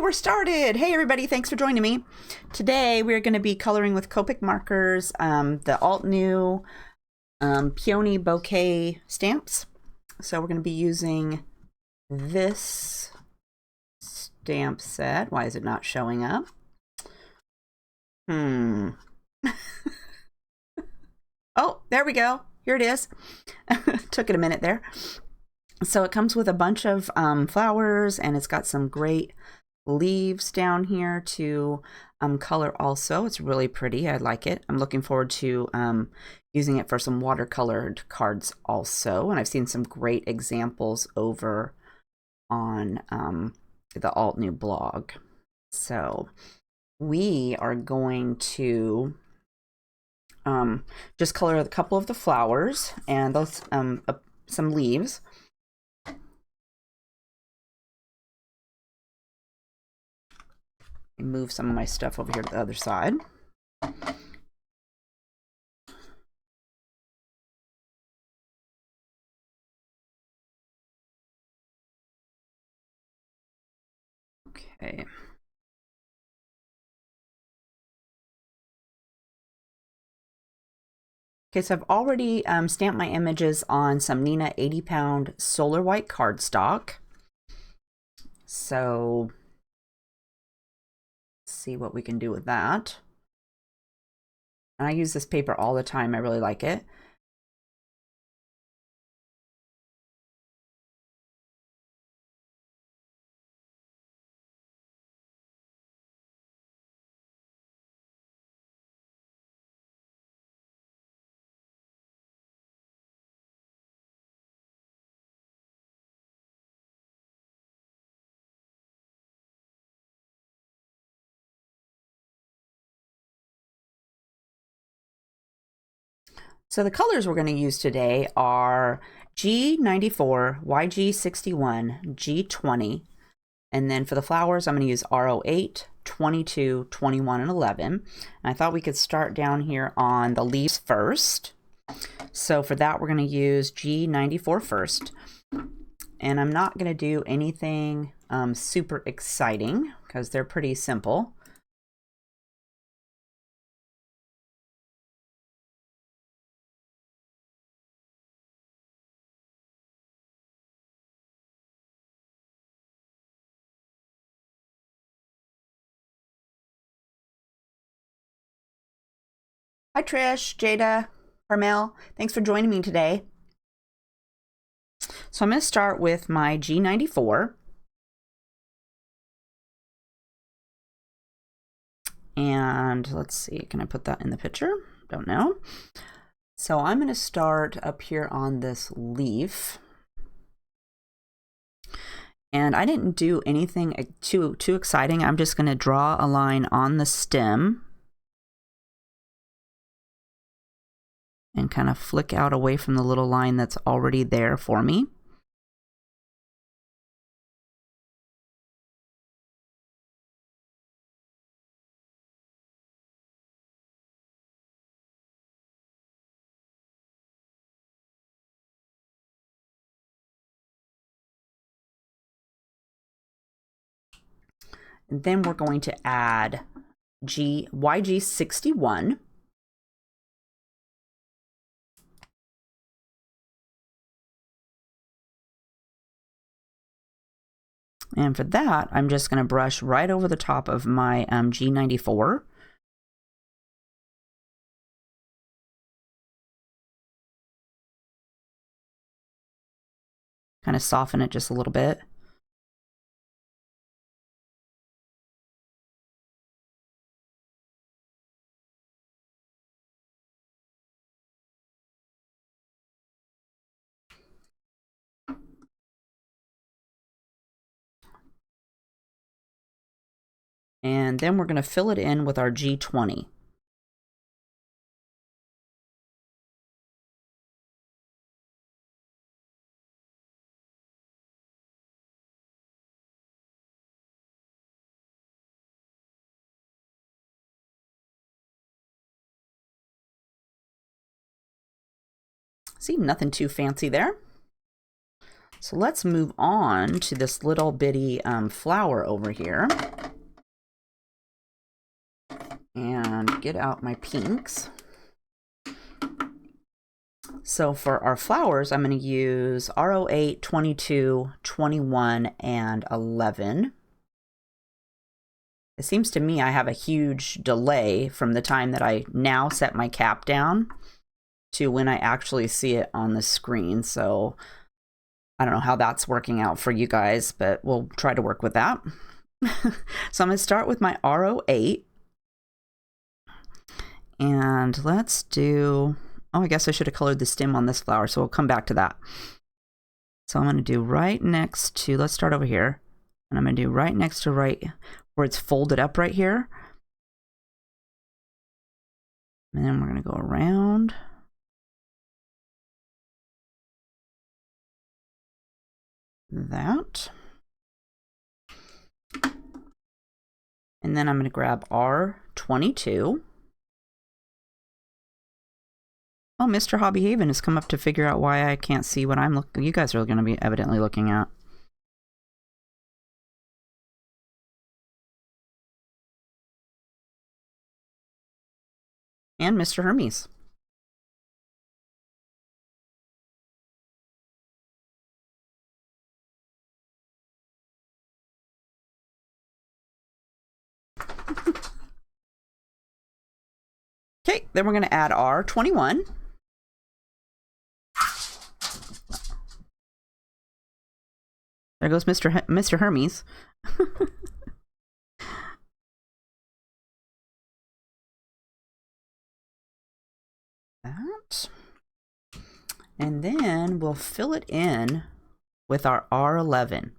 we're started. Hey everybody, thanks for joining me. Today we're going to be coloring with Copic Markers, the Altenew Peony Bouquet stamps. So we're going to be using this stamp set. Why is it not showing up? Oh, there we go. Here it is. Took it a minute there. So it comes with a bunch of flowers, and it's got some great leaves down here to color also. It's really pretty. I like it. I'm looking forward to using it for some watercolored cards also. And I've seen some great examples over on the Altenew blog. So we are going to just color a couple of the flowers and those some leaves. Move some of my stuff over here to the other side. Okay. Okay, so I've already stamped my images on some Nina 80-pound solar white cardstock. So see what we can do with that. And I use this paper all the time. I really like it. So the colors we're going to use today are G94, YG61, G20, and then for the flowers I'm going to use RO8, 22, 21, and 11. And I thought we could start down here on the leaves first. So for that we're going to use G94 first. And I'm not going to do anything super exciting because they're pretty simple. Hi Trish, Jada, Carmel, thanks for joining me today. So I'm going to start with my G94. And let's see, can I put that in the picture? Don't know. So I'm going to start up here on this leaf. And I didn't do anything too exciting. I'm just going to draw a line on the stem and kind of flick out away from the little line that's already there for me. And then we're going to add YG61. And for that, I'm just going to brush right over the top of my G94. Kind of soften it just a little bit. And then we're going to fill it in with our G20. See, nothing too fancy there. So let's move on to this little bitty flower over here. And get out my pinks. So for our flowers, I'm going to use R08, 22, 21, and 11. It seems to me I have a huge delay from the time that I now set my cap down to when I actually see it on the screen. So I don't know how that's working out for you guys, but we'll try to work with that. So I'm going to start with my R08. And let's do, oh, I guess I should have colored the stem on this flower, so we'll come back to that. So I'm going to do right next to, let's start over here. And I'm going to do right next to right where it's folded up right here. And then we're going to go around. That. And then I'm going to grab R22. Oh, Mr. HeathersHobbieHaven has come up to figure out why I can't see what I'm looking. You guys are going to be evidently looking at. And Mr. Hermes. Okay, then we're going to add R21. There goes Mr. Hermes. That. And then we'll fill it in with our R11.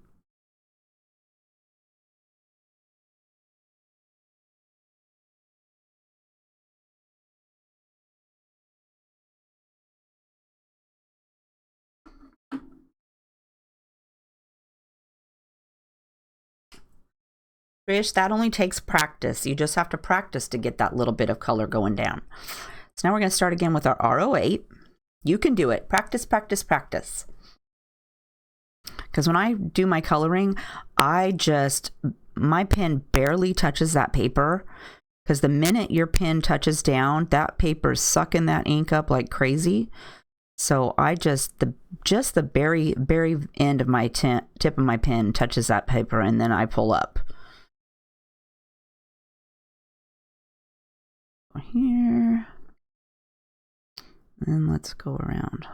Trish, that only takes practice. You just have to practice to get that little bit of color going down. So now we're going to start again with our R08. You can do it. Practice, practice, practice. Because when I do my coloring, my pen barely touches that paper. Because the minute your pen touches down, that paper's sucking that ink up like crazy. So I just the very end of my tip of my pen touches that paper, and then I pull up. Here. And let's go around.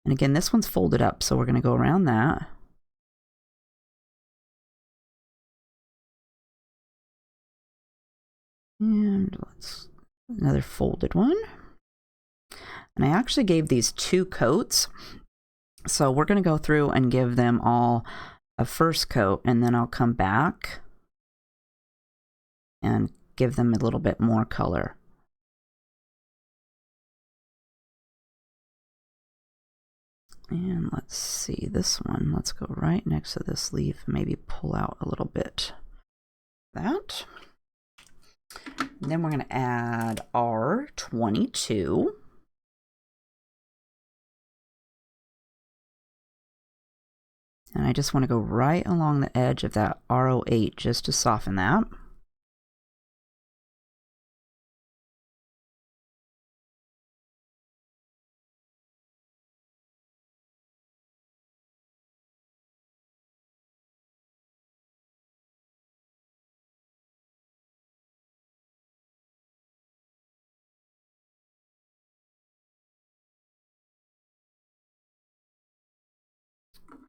And again, this one's folded up, so we're going to go around that. And let's another folded one. And I actually gave these 2 coats. So we're going to go through and give them all a first coat, and then I'll come back and give them a little bit more color. And let's see this one. Let's go right next to this leaf, maybe pull out a little bit. That. And then we're going to add R22. And I just want to go right along the edge of that R08 just to soften that.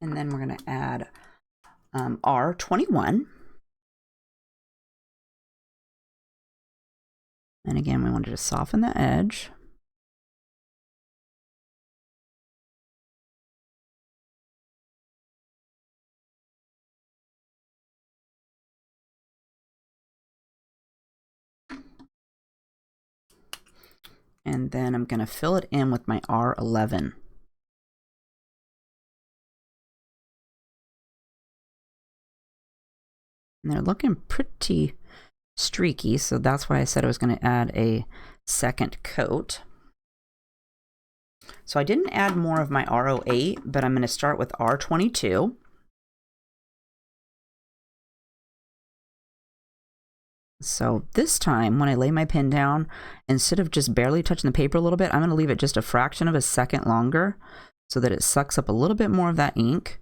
And then we're going to add R21. And again, we wanted to soften the edge. And then I'm going to fill it in with my R11. And they're looking pretty streaky, so that's why I said I was going to add a second coat. So I didn't add more of my R08, but I'm going to start with R22. So this time when I lay my pen down, instead of just barely touching the paper a little bit, I'm going to leave it just a fraction of a second longer so that it sucks up a little bit more of that ink,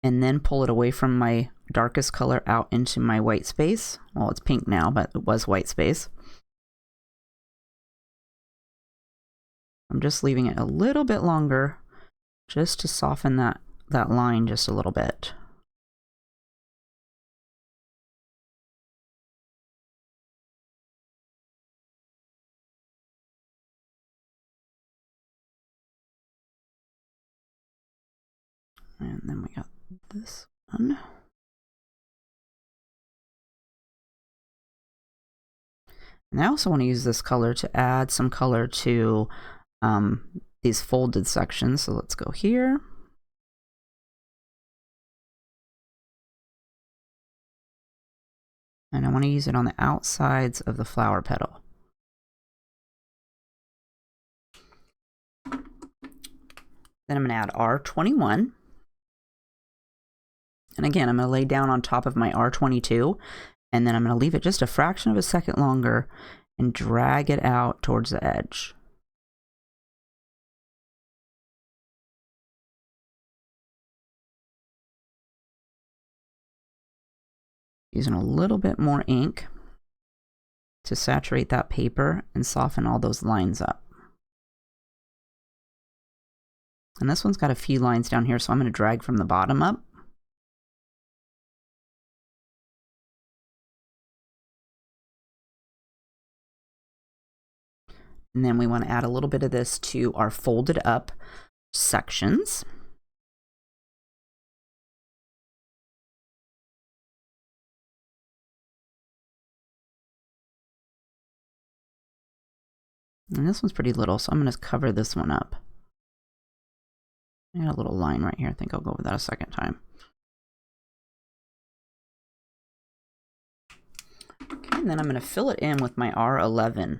and then pull it away from my darkest color out into my white space. Well, it's pink now, but it was white space. I'm just leaving it a little bit longer just to soften that line just a little bit. And then we got this one. And I also want to use this color to add some color to these folded sections. So let's go here. And I want to use it on the outsides of the flower petal. Then I'm going to add R21. And again, I'm going to lay down on top of my R22, and then I'm going to leave it just a fraction of a second longer and drag it out towards the edge. Using a little bit more ink to saturate that paper and soften all those lines up. And this one's got a few lines down here, so I'm going to drag from the bottom up. And then we want to add a little bit of this to our folded up sections. And this one's pretty little, so I'm going to cover this one up. I got a little line right here. I think I'll go over that a second time. Okay, and then I'm going to fill it in with my R11.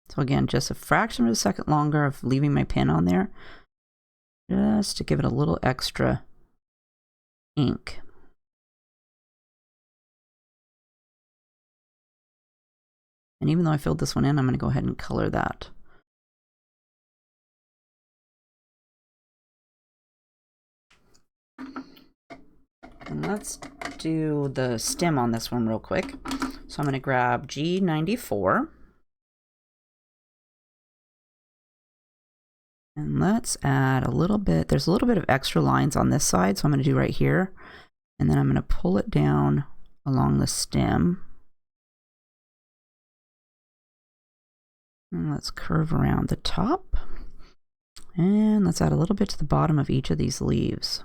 So again, just a fraction of a second longer of leaving my pen on there, just to give it a little extra ink. And even though I filled this one in, I'm going to go ahead and color that. And let's do the stem on this one real quick. So I'm going to grab G94. And let's add a little bit, there's a little bit of extra lines on this side, so I'm going to do right here. And then I'm going to pull it down along the stem. And let's curve around the top. And let's add a little bit to the bottom of each of these leaves.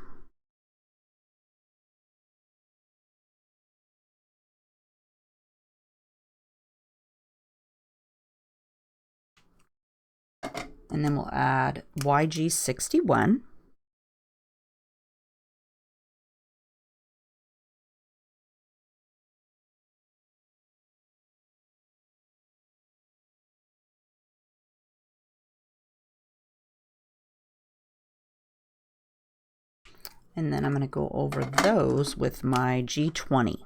And then we'll add YG61. And then I'm going to go over those with my G20.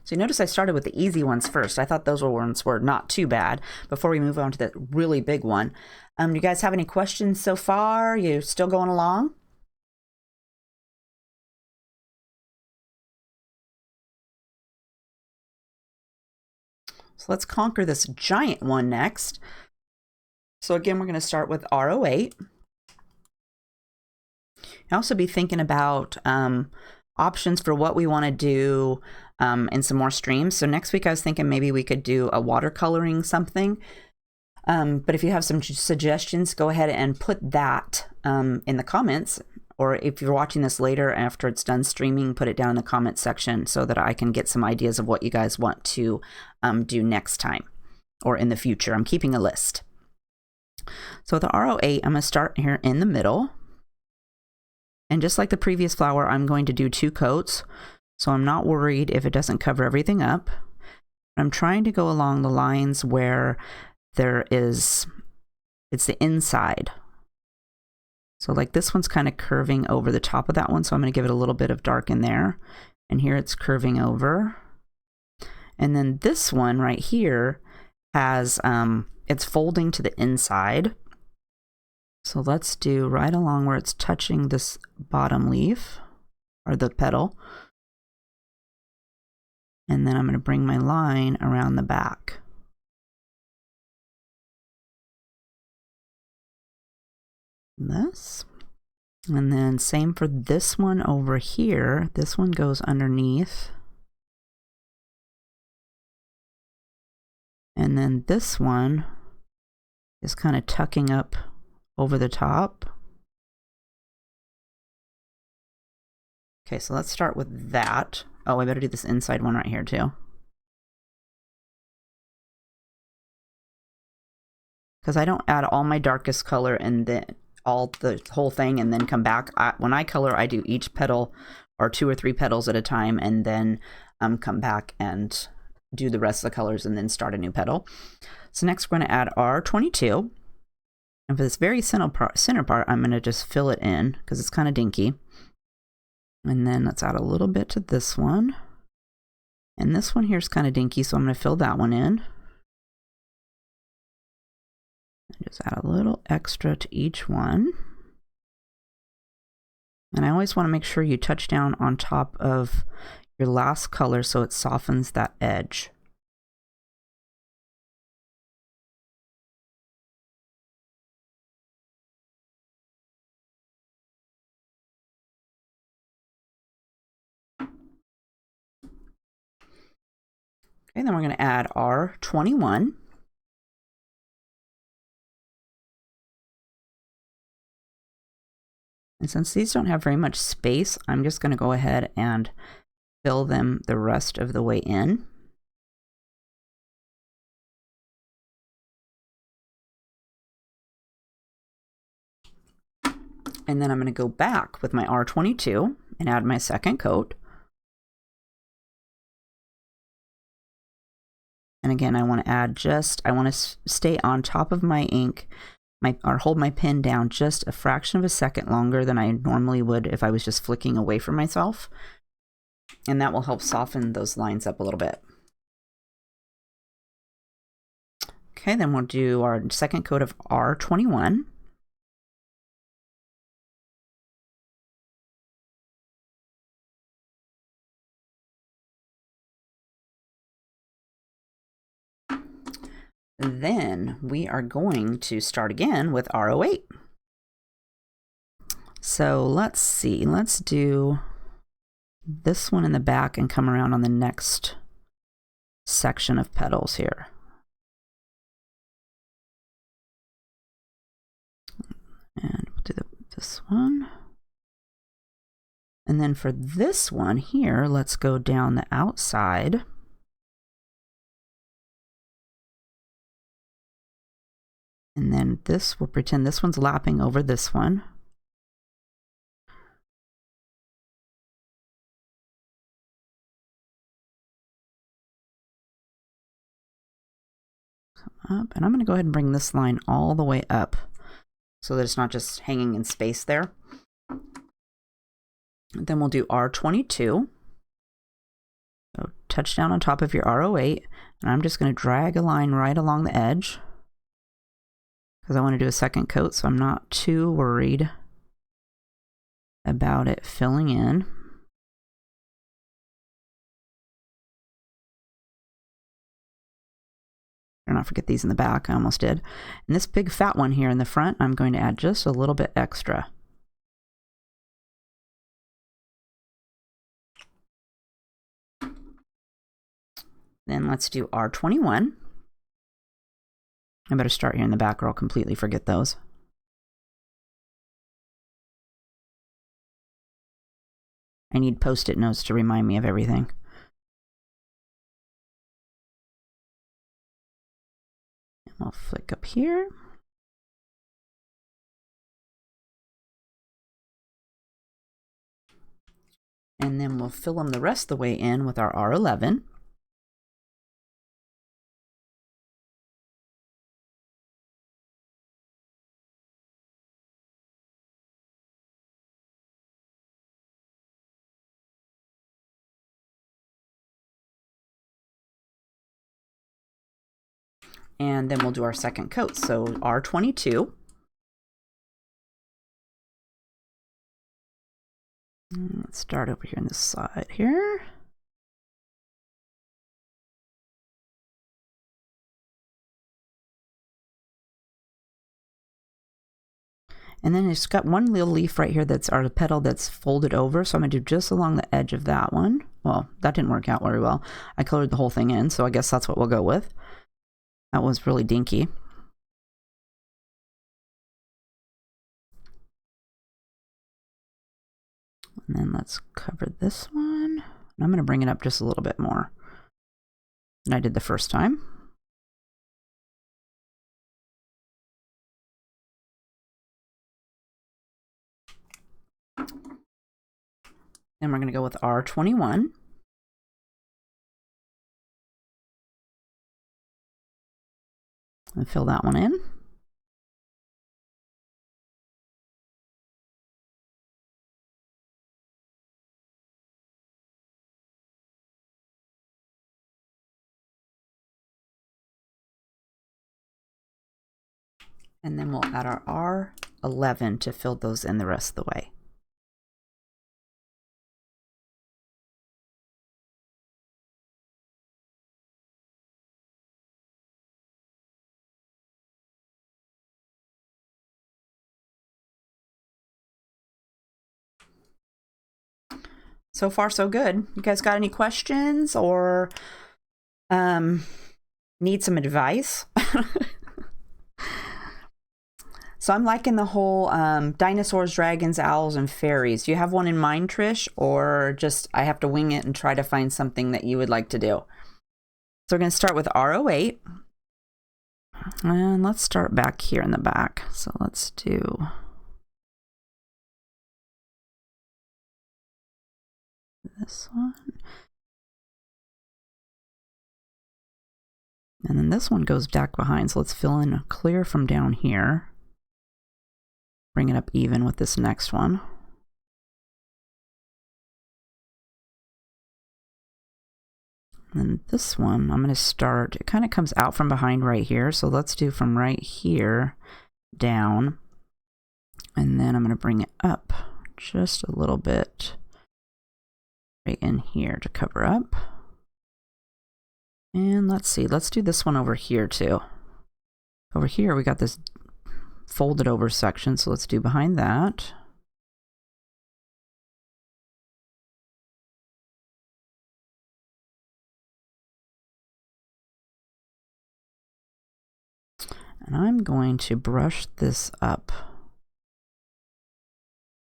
So you notice I started with the easy ones first. I thought those ones were not too bad before we move on to the really big one. Do you guys have any questions so far? You still going along? So let's conquer this giant one next. So again, we're going to start with R08. Also be thinking about options for what we want to do in some more streams. So next week I was thinking maybe we could do a watercoloring something. But if you have some suggestions, go ahead and put that in the comments or if you're watching this later after it's done streaming, put it down in the comment section so that I can get some ideas of what you guys want to do next time or in the future. I'm keeping a list. So the R08, I'm going to start here in the middle. And just like the previous flower, I'm going to do 2 coats. So I'm not worried if it doesn't cover everything up. I'm trying to go along the lines where it's the inside. So like this one's kind of curving over the top of that one. So I'm going to give it a little bit of dark in there. And here it's curving over. And then this one right here has, it's folding to the inside. So let's do right along where it's touching this bottom leaf or the petal. And then I'm going to bring my line around the back. This. And then same for this one over here. This one goes underneath. And then this one is kind of tucking up over the top. Okay, so let's start with that. Oh, I better do this inside one right here too. Because I don't add all my darkest color and then the whole thing and then come back. When I color, I do each petal or 2 or 3 petals at a time and then come back and do the rest of the colors and then start a new petal. So next we're going to add R22. And for this very center part, I'm going to just fill it in because it's kind of dinky. And then let's add a little bit to this one. And this one here is kind of dinky, so I'm going to fill that one in. And just add a little extra to each one. And I always want to make sure you touch down on top of your last color so it softens that edge. Okay, then we're going to add R21. And since these don't have very much space, I'm just going to go ahead and fill them the rest of the way in. And then I'm going to go back with my R22 and add my second coat. And again, I want to add I want to stay on top of my ink, or hold my pen down just a fraction of a second longer than I normally would if I was just flicking away from myself. And that will help soften those lines up a little bit. Okay, then we'll do our second coat of R21. Then we are going to start again with R08. So let's see, let's do this one in the back and come around on the next section of petals here. And we'll do this one. And then for this one here, let's go down the outside. And then this, we'll pretend this one's lapping over this one. Come up, and I'm going to go ahead and bring this line all the way up so that it's not just hanging in space there. And then we'll do R22. So touch down on top of your R08, and I'm just going to drag a line right along the edge, because I want to do a second coat, so I'm not too worried about it filling in. Better not forget these in the back, I almost did. And this big fat one here in the front, I'm going to add just a little bit extra. Then let's do R21. I better start here in the back or I'll completely forget those. I need Post-it notes to remind me of everything. And we'll flick up here. And then we'll fill them the rest of the way in with our R11. And then we'll do our second coat. So R22. Let's start over here on this side here. And then it's got one little leaf right here that's our petal that's folded over. So I'm going to do just along the edge of that one. Well, that didn't work out very well. I colored the whole thing in, so I guess that's what we'll go with. That was really dinky. And then let's cover this one. I'm going to bring it up just a little bit more than I did the first time. Then we're going to go with R21. And fill that one in. And then we'll add our R11 to fill those in the rest of the way. So far, so good. You guys got any questions or need some advice? So I'm liking the whole dinosaurs, dragons, owls, and fairies. Do you have one in mind, Trish? Or just I have to wing it and try to find something that you would like to do? So we're going to start with R08. And let's start back here in the back. So let's do... this one. And then this one goes back behind. So let's fill in clear from down here. Bring it up even with this next one. And then this one, I'm going to start, it kind of comes out from behind right here. So let's do from right here down. And then I'm going to bring it up just a little bit. Right in here to cover up. And let's see, let's do this one over here too. Over here we got this folded over section, so let's do behind that. And I'm going to brush this up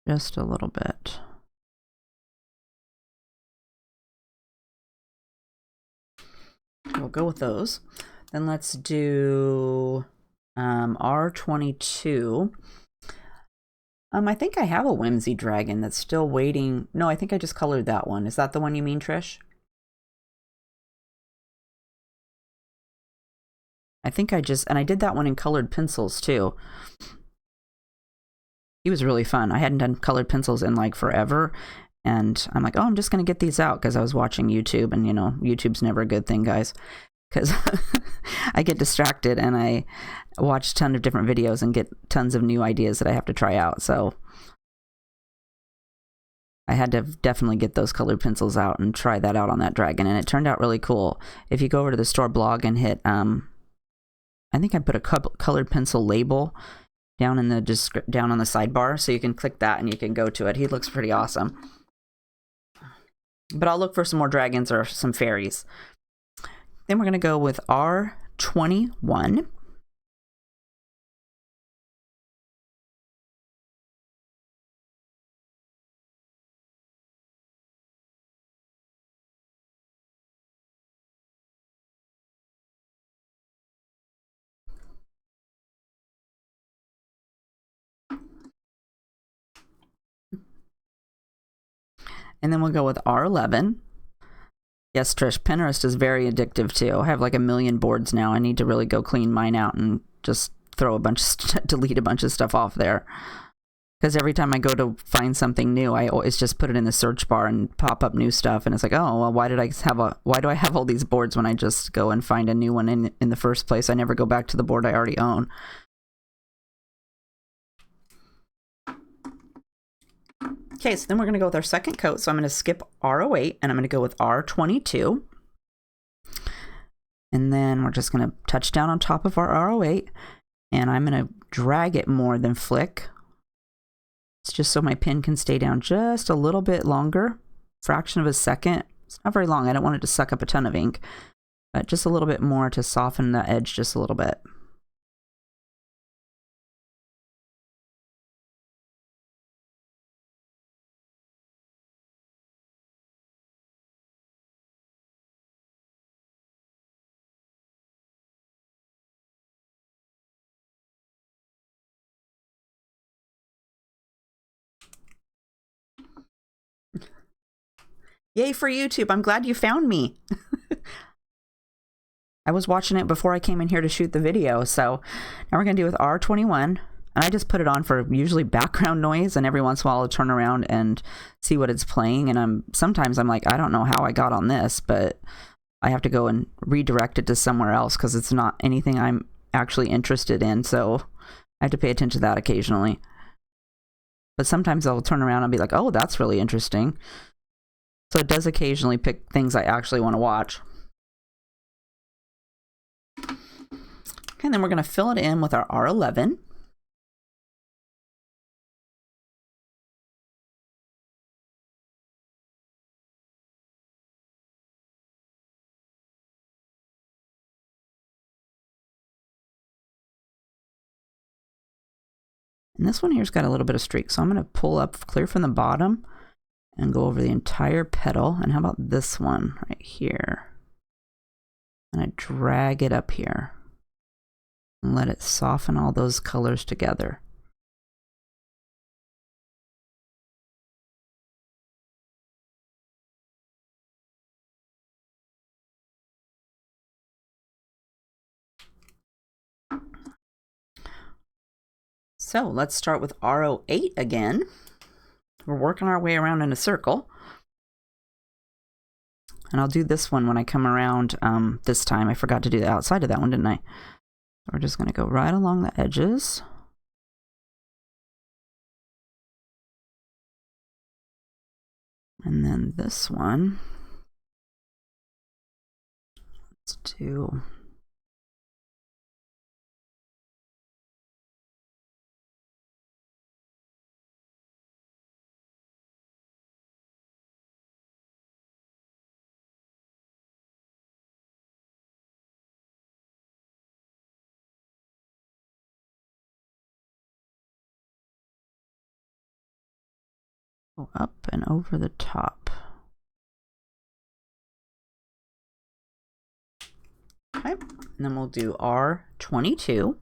just a little bit. We'll go with those. Then let's do R22. I think I have a Whimsy Dragon that's still waiting. No, I think I just colored that one. Is that the one you mean, Trish? I think I just, and I did that one in colored pencils too. He was really fun. I hadn't done colored pencils in like forever. And I'm like, oh, I'm just going to get these out because I was watching YouTube, and you know, YouTube's never a good thing, guys, because I get distracted and I watch a ton of different videos and get tons of new ideas that I have to try out. So I had to definitely get those colored pencils out and try that out on that dragon. And it turned out really cool. If you go over to the store blog and hit, I think I put a colored pencil label down in the down on the sidebar, so you can click that and you can go to it. He looks pretty awesome. But I'll look for some more dragons or some fairies. Then we're going to go with R21. And then we'll go with R11. Yes, Trish, Pinterest is very addictive too. I have like 1 million boards now. I need to really go clean mine out and just throw a bunch of delete a bunch of stuff off there. Because every time I go to find something new, I always just put it in the search bar and pop up new stuff. And it's like, oh, well, why do I have all these boards when I just go and find a new one in the first place? I never go back to the board I already own. Okay, so then we're going to go with our second coat. So I'm going to skip R08 and I'm going to go with R22. And then we're just going to touch down on top of our R08. And I'm going to drag it more than flick. It's just so my pen can stay down just a little bit longer, fraction of a second. It's not very long. I don't want it to suck up a ton of ink, but just a little bit more to soften the edge just a little bit. Yay for YouTube. I'm glad you found me. I was watching it before I came in here to shoot the video. So now we're going to do with R21. And I just put it on for usually background noise. And every once in a while I'll turn around and see what it's playing. And sometimes I'm like, I don't know how I got on this, but I have to go and redirect it to somewhere else because it's not anything I'm actually interested in. So I have to pay attention to that occasionally. But sometimes I'll turn around and be like, oh, that's really interesting. So it does occasionally pick things I actually want to watch. Okay, and then we're going to fill it in with our R11. And this one here's got a little bit of streak, so I'm going to pull up clear from the bottom and go over the entire petal. And how about this one right here? And I drag it up here and let it soften all those colors together. So let's start with R08 again. We're working our way around in a circle. And I'll do this one when I come around this time. I forgot to do the outside of that one, didn't I? We're just going to go right along the edges. And then this one, let's do... go up and over the top. Okay, and then we'll do R22.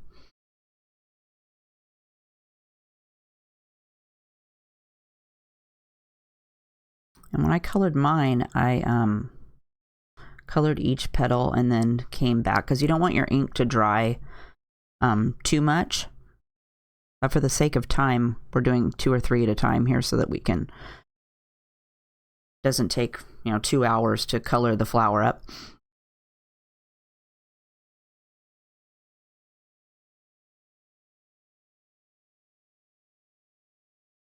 And when I colored mine, I colored each petal and then came back because you don't want your ink to dry too much. But for the sake of time, we're doing 2 or 3 at a time here so that we can, doesn't take, 2 hours to color the flower up.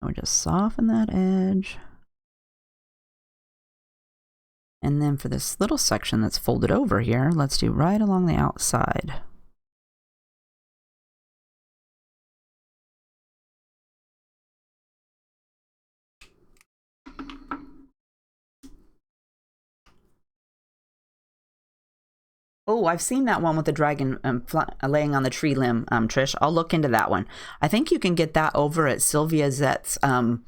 We just soften that edge. And then for this little section that's folded over here, let's do right along the outside. Oh, I've seen that one with the dragon laying on the tree limb, Trish. I'll look into that one. I think you can get that over at Sylvia Zett's, her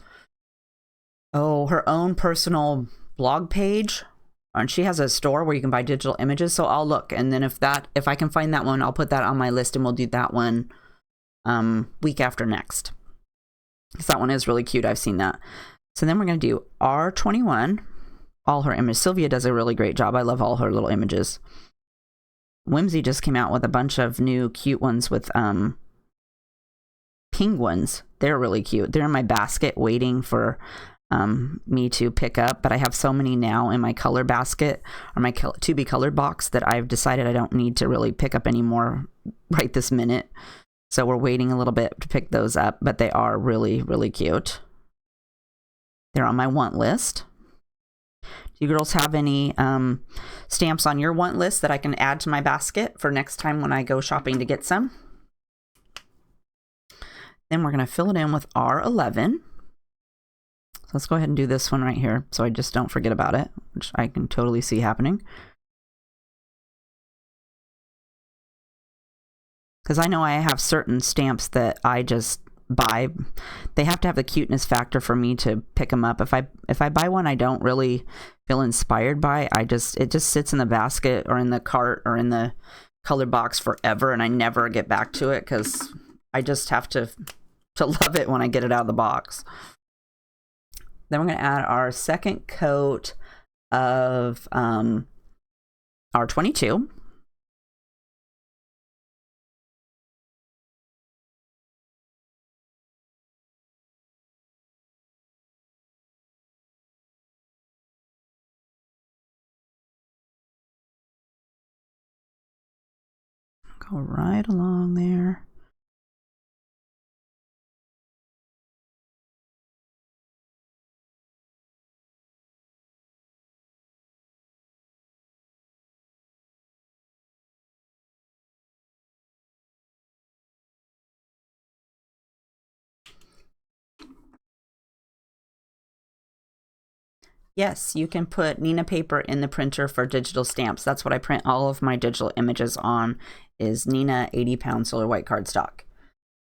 own personal blog page. And she has a store where you can buy digital images. So I'll look. And then if I can find that one, I'll put that on my list and we'll do that one week after next. Because that one is really cute. I've seen that. So then we're going to do R21, all her images. Sylvia does a really great job. I love all her little images. Whimsy just came out with a bunch of new cute ones with penguins. They're really cute. They're in my basket waiting for me to pick up, but I have so many now in my color basket or my to be colored box that I've decided I don't need to really pick up anymore right this minute. So we're waiting a little bit to pick those up, but they are really, really cute. They're on my want list. Do you girls have any stamps on your want list that I can add to my basket for next time when I go shopping to get some? Then we're going to fill it in with R11. So let's go ahead and do this one right here so I just don't forget about it, which I can totally see happening. Because I know I have certain stamps that I just buy. They have to have the cuteness factor for me to pick them up. If I buy one I don't really feel inspired by, it just sits in the basket or in the cart or in the color box forever, and I never get back to it because I just have to love it when I get it out of the box. Then we're going to add our second coat of R22. Go right along there. Yes, you can put Nina paper in the printer for digital stamps. That's what I print all of my digital images on, is Nina 80-pound solar white cardstock.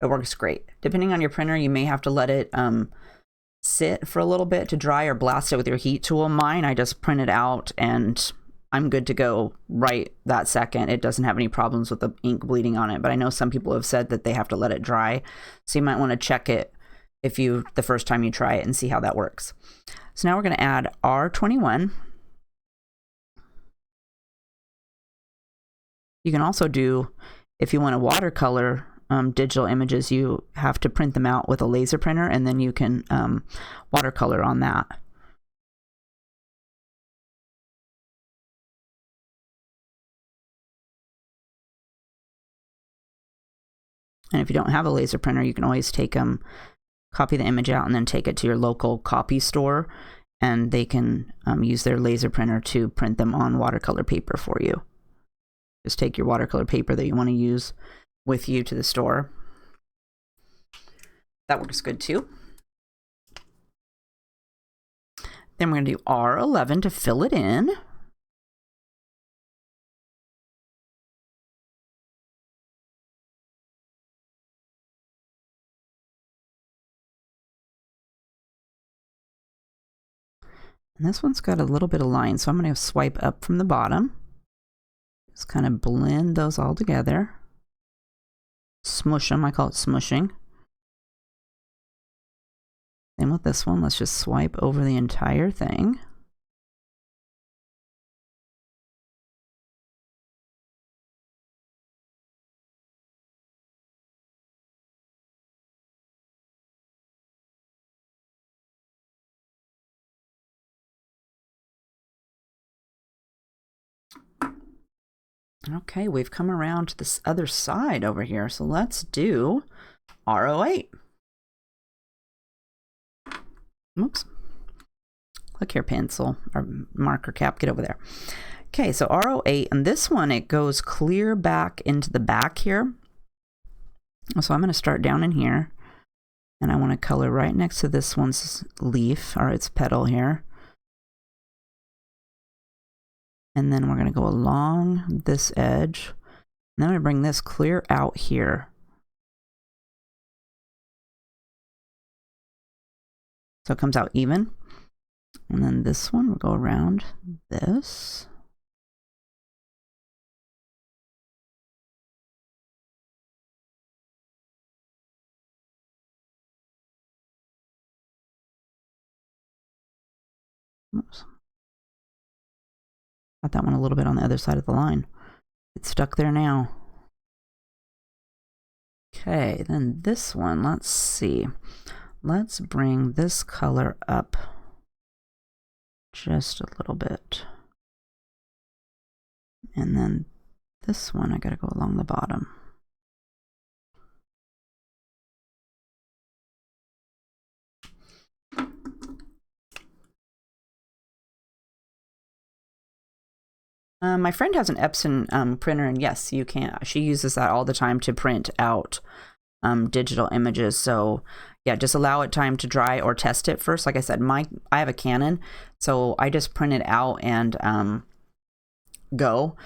It works great. Depending on your printer, you may have to let it sit for a little bit to dry or blast it with your heat tool. Mine, I just print it out and I'm good to go right that second. It doesn't have any problems with the ink bleeding on it, but I know some people have said that they have to let it dry. So you might want to check it the first time you try it and see how that works. So now we're going to add R21. You can also do, if you want to watercolor digital images, you have to print them out with a laser printer and then you can watercolor on that. And if you don't have a laser printer, you can always copy the image out and then take it to your local copy store, and they can use their laser printer to print them on watercolor paper for you. Just take your watercolor paper that you want to use with you to the store. That works good too. Then we're going to do R11 to fill it in. And this one's got a little bit of line, so I'm going to swipe up from the bottom. Just kind of blend those all together. Smush them, I call it smushing. Then with this one, let's just swipe over the entire thing. Okay, we've come around to this other side over here, so let's do R08. Oops. Click here, pencil or marker cap, get over there. Okay, so R08, and this one, it goes clear back into the back here. So I'm going to start down in here, and I want to color right next to this one's leaf, or its petal here. And then we're going to go along this edge. And then I'm going to bring this clear out here. So it comes out even. And then this one will go around this. Oops. Got that one a little bit on the other side of the line. It's stuck there now. Okay, then this one, let's see. Let's bring this color up just a little bit. And then this one, I gotta go along the bottom. My friend has an Epson printer, and yes, you can. She uses that all the time to print out digital images. So yeah, just allow it time to dry or test it first. Like I said, I have a Canon, so I just print it out and go.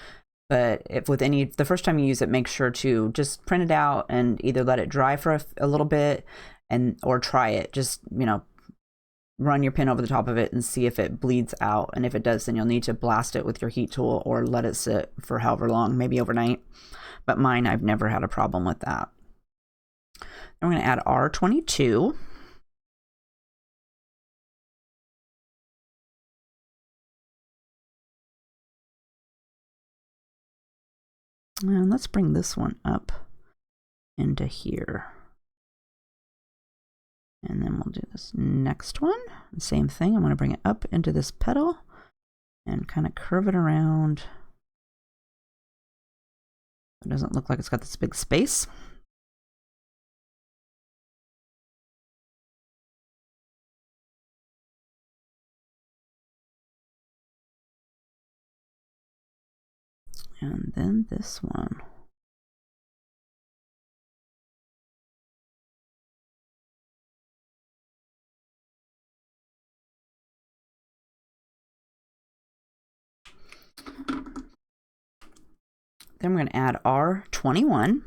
But if with the first time you use it, make sure to just print it out and either let it dry for a little bit or try it. Just, you know, run your pen over the top of it and see if it bleeds out. And if it does, then you'll need to blast it with your heat tool or let it sit for however long, maybe overnight. But mine, I've never had a problem with that. I'm going to add R22. And let's bring this one up into here. And then we'll do this next one. Same thing. I'm going to bring it up into this petal and kind of curve it around. It doesn't look like it's got this big space. And then this one. Then we're going to add R21.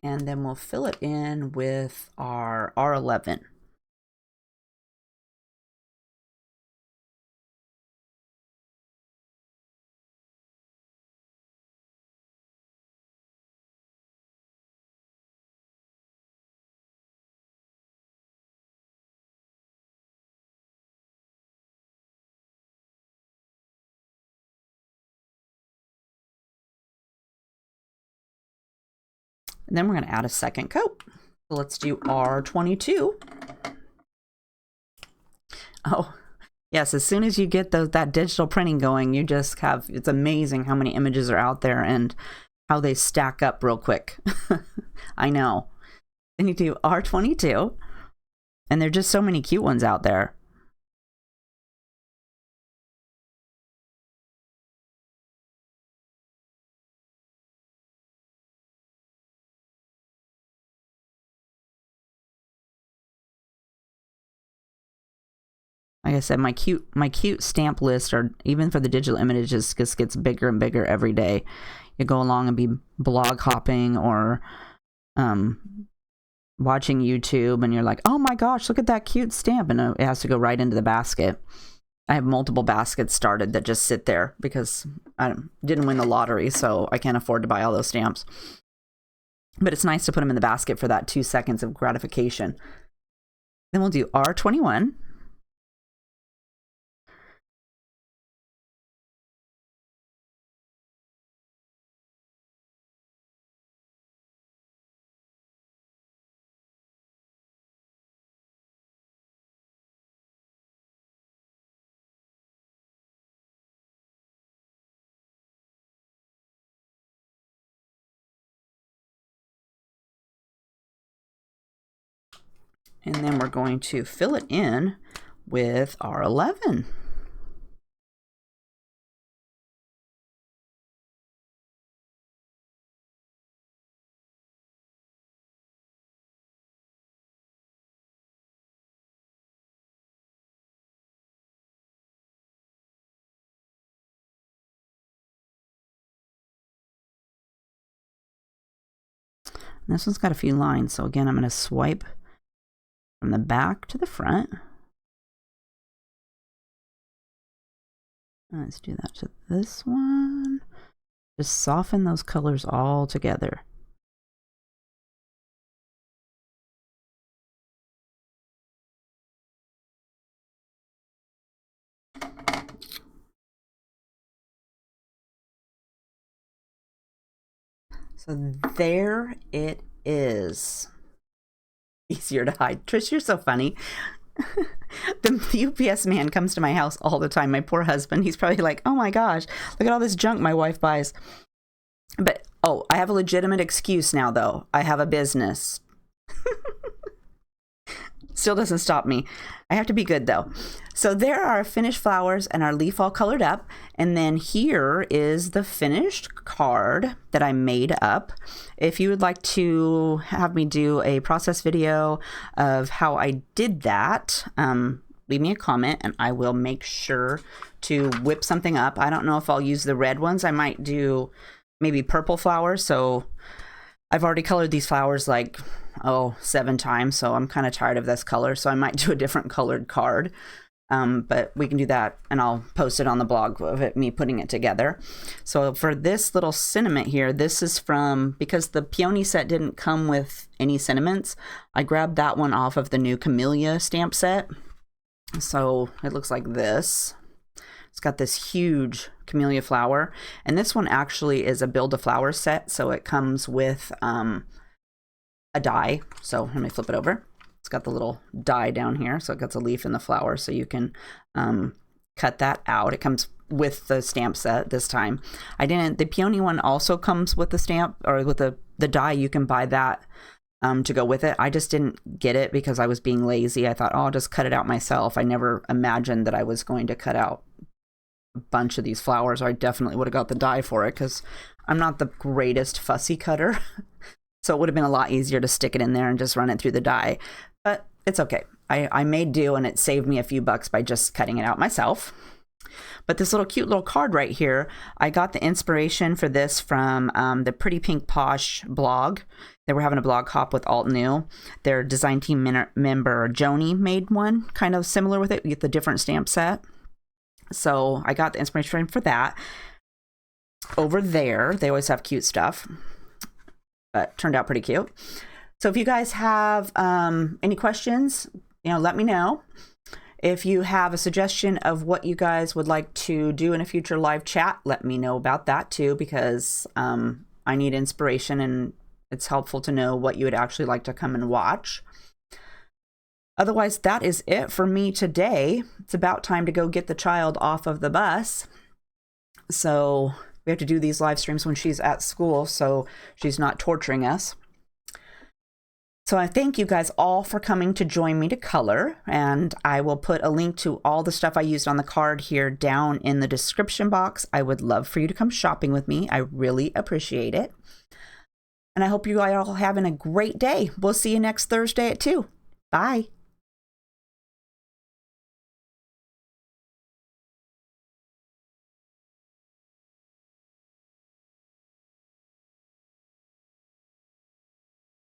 And then we'll fill it in with our R11. And then we're going to add a second coat. So let's do R22. Oh, yes, as soon as you get that digital printing going, you just have, it's amazing how many images are out there and how they stack up real quick. I know. Then you do R22, and there are just so many cute ones out there. Like I said, my cute stamp list, or even for the digital images, just gets bigger and bigger every day. You go along and be blog hopping or watching YouTube, and you're like, oh my gosh, look at that cute stamp, and it has to go right into the basket. I have multiple baskets started that just sit there because I didn't win the lottery, so I can't afford to buy all those stamps. But it's nice to put them in the basket for that 2 seconds of gratification. Then we'll do R21. And then we're going to fill it in with R11. This one's got a few lines, so again, I'm going to swipe from the back to the front. Let's do that to this one. Just soften those colors all together. So there it is. Easier to hide. Trish, you're so funny. The UPS man comes to my house all the time. My poor husband. He's probably like, oh my gosh, look at all this junk my wife buys. But, oh, I have a legitimate excuse now, though. I have a business. Still doesn't stop me. I have to be good, though. So there are finished flowers and our leaf all colored up. And then here is the finished card that I made up. If you would like to have me do a process video of how I did that, leave me a comment and I will make sure to whip something up. I don't know if I'll use the red ones. I might do maybe purple flowers. So I've already colored these flowers like, 7 times. So I'm kind of tired of this color. So I might do a different colored card. But we can do that and I'll post it on the blog of it, me putting it together. So for this little sentiment here, this is from, because the Peony set didn't come with any sentiments, I grabbed that one off of the new Camellia stamp set. So it looks like this. It's got this huge camellia flower. And this one actually is a build a flower set. So it comes with a die. So let me flip it over. It's got the little die down here. So it got the leaf and the flower. So you can cut that out. It comes with the stamp set this time. The Peony one also comes with the stamp or with the die. You can buy that to go with it. I just didn't get it because I was being lazy. I thought, I'll just cut it out myself. I never imagined that I was going to cut out a bunch of these flowers. I definitely would have got the die for it because I'm not the greatest fussy cutter. So it would have been a lot easier to stick it in there and just run it through the die. But it's okay. I made do and it saved me a few bucks by just cutting it out myself. But this little cute little card right here, I got the inspiration for this from the Pretty Pink Posh blog. They were having a blog hop with Altenew. Their design team member Joni made one kind of similar with it. You get the different stamp set. So I got the inspiration for that. Over there, they always have cute stuff. But turned out pretty cute. So if you guys have any questions, let me know. If you have a suggestion of what you guys would like to do in a future live chat, let me know about that too, because I need inspiration and it's helpful to know what you would actually like to come and watch. Otherwise, that is it for me today. It's about time to go get the child off of the bus. So we have to do these live streams when she's at school, so she's not torturing us. So I thank you guys all for coming to join me to color, and I will put a link to all the stuff I used on the card here down in the description box. I would love for you to come shopping with me. I really appreciate it. And I hope you are all having a great day. We'll see you next Thursday at 2. Bye.